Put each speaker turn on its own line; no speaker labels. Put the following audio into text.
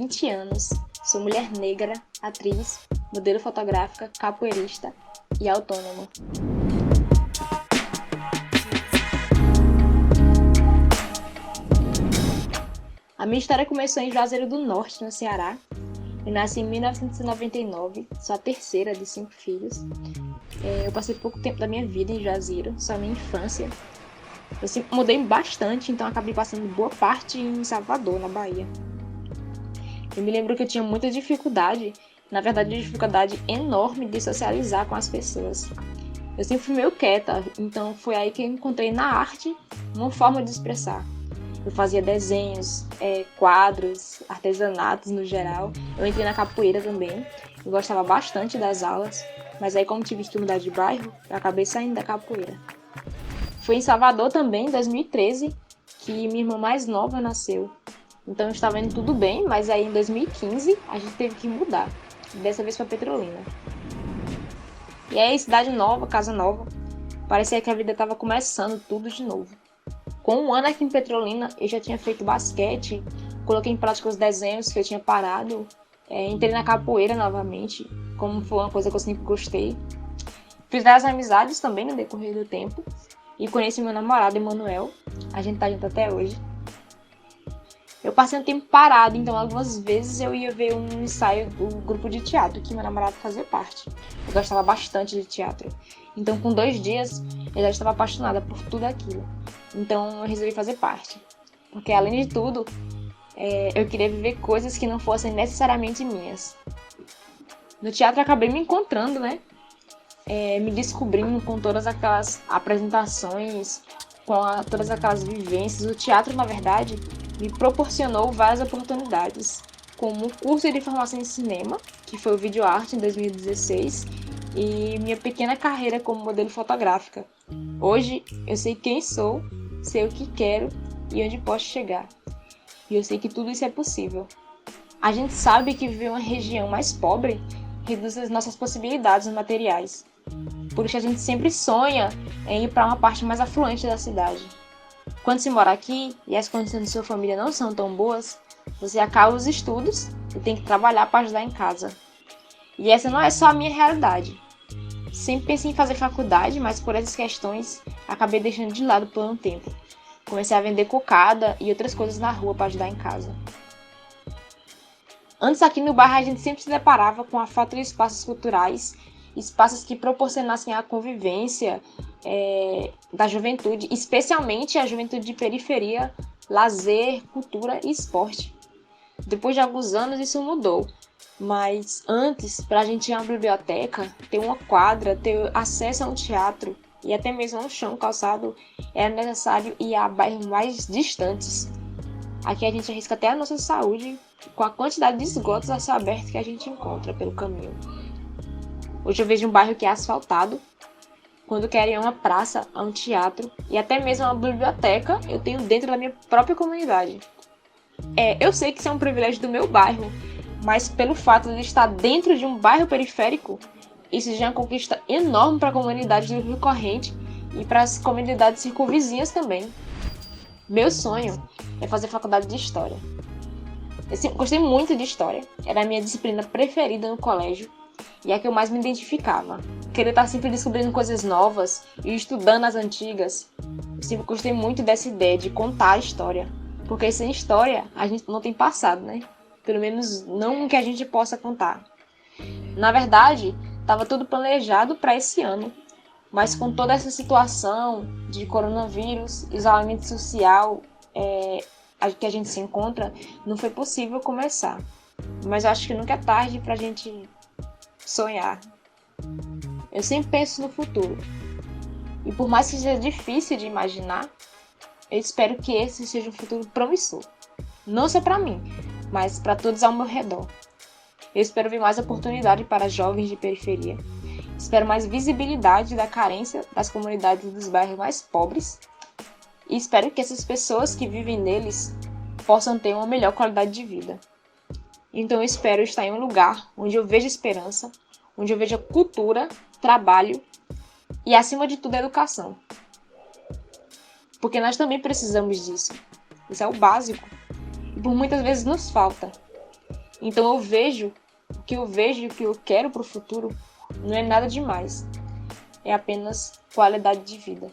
20 anos, sou mulher negra, atriz, modelo fotográfica, capoeirista e autônoma. A minha história começou em Juazeiro do Norte, no Ceará. Eu nasci em 1999, sou a terceira de 5 filhos. Eu passei pouco tempo da minha vida em Juazeiro, só a minha infância. Eu sempre mudei bastante, então acabei passando boa parte em Salvador, na Bahia. Eu me lembro que eu tinha muita dificuldade, na verdade dificuldade enorme de socializar com as pessoas. Eu sempre fui meio quieta, então foi aí que eu encontrei na arte uma forma de expressar. Eu fazia desenhos, quadros, artesanatos no geral. Eu entrei na capoeira também. Eu gostava bastante das aulas, mas aí como tive que mudar de bairro, eu acabei saindo da capoeira. Foi em Salvador também, em 2013, que minha irmã mais nova nasceu. Então estava indo tudo bem, mas aí em 2015 a gente teve que mudar. Dessa vez para Petrolina. E aí, cidade nova, casa nova. Parecia que a vida estava começando tudo de novo. Com um ano aqui em Petrolina, eu já tinha feito basquete, coloquei em prática os desenhos que eu tinha parado, entrei na capoeira novamente, como foi uma coisa que eu sempre gostei. Fiz várias amizades também no decorrer do tempo, e conheci meu namorado, Emanuel, a gente tá junto até hoje. Eu passei um tempo parado, então algumas vezes eu ia ver um ensaio do grupo de teatro que meu namorado fazia parte. Eu gostava bastante de teatro, então com 2 dias eu já estava apaixonada por tudo aquilo. Então eu resolvi fazer parte, porque além de tudo, eu queria viver coisas que não fossem necessariamente minhas. No teatro eu acabei me encontrando, né? Me descobrindo com todas aquelas apresentações, com todas aquelas vivências. O teatro, na verdade, me proporcionou várias oportunidades, como o curso de formação em cinema, que foi o videoarte em 2016, e minha pequena carreira como modelo fotográfica. Hoje eu sei quem sou, sei o que quero e onde posso chegar. E eu sei que tudo isso é possível. A gente sabe que viver em uma região mais pobre reduz as nossas possibilidades materiais. Por isso a gente sempre sonha em ir para uma parte mais afluente da cidade. Quando se mora aqui e as condições de sua família não são tão boas, você acaba os estudos e tem que trabalhar para ajudar em casa. E essa não é só a minha realidade. Sempre pensei em fazer faculdade, mas por essas questões acabei deixando de lado por um tempo. Comecei a vender cocada e outras coisas na rua para ajudar em casa. Antes aqui no bairro a gente sempre se deparava com a falta de espaços culturais, espaços que proporcionassem a convivência da juventude, especialmente a juventude de periferia, lazer, cultura e esporte. Depois de alguns anos isso mudou, mas antes, para a gente ir a uma biblioteca, ter uma quadra, ter acesso a um teatro e até mesmo a um chão calçado, era necessário ir a bairros mais distantes. Aqui a gente arrisca até a nossa saúde com a quantidade de esgotos a céu aberto que a gente encontra pelo caminho. Hoje eu vejo um bairro que é asfaltado. Quando quero ir a uma praça, a um teatro e até mesmo a uma biblioteca, eu tenho dentro da minha própria comunidade. Eu sei que isso é um privilégio do meu bairro, mas pelo fato de estar dentro de um bairro periférico, isso já é uma conquista enorme para a comunidade do Rio Corrente e para as comunidades circunvizinhas também. Meu sonho é fazer faculdade de História. Eu sempre gostei muito de História, era a minha disciplina preferida no colégio e a que eu mais me identificava. Querer estar sempre descobrindo coisas novas e estudando as antigas. Eu sempre gostei muito dessa ideia de contar a história, porque sem história a gente não tem passado, né? Pelo menos não que a gente possa contar. Na verdade, estava tudo planejado para esse ano, mas com toda essa situação de coronavírus, isolamento social que a gente se encontra, não foi possível começar. Mas eu acho que nunca é tarde para a gente sonhar. Eu sempre penso no futuro. E por mais que seja difícil de imaginar, eu espero que esse seja um futuro promissor. Não só para mim, mas para todos ao meu redor. Eu espero ver mais oportunidade para jovens de periferia. Espero mais visibilidade da carência das comunidades dos bairros mais pobres. E espero que essas pessoas que vivem neles possam ter uma melhor qualidade de vida. Então eu espero estar em um lugar onde eu veja esperança, onde eu veja cultura, trabalho e, acima de tudo, educação. Porque nós também precisamos disso. Isso é o básico. E por muitas vezes nos falta. Então eu vejo e o que eu quero para o futuro não é nada demais. É apenas qualidade de vida.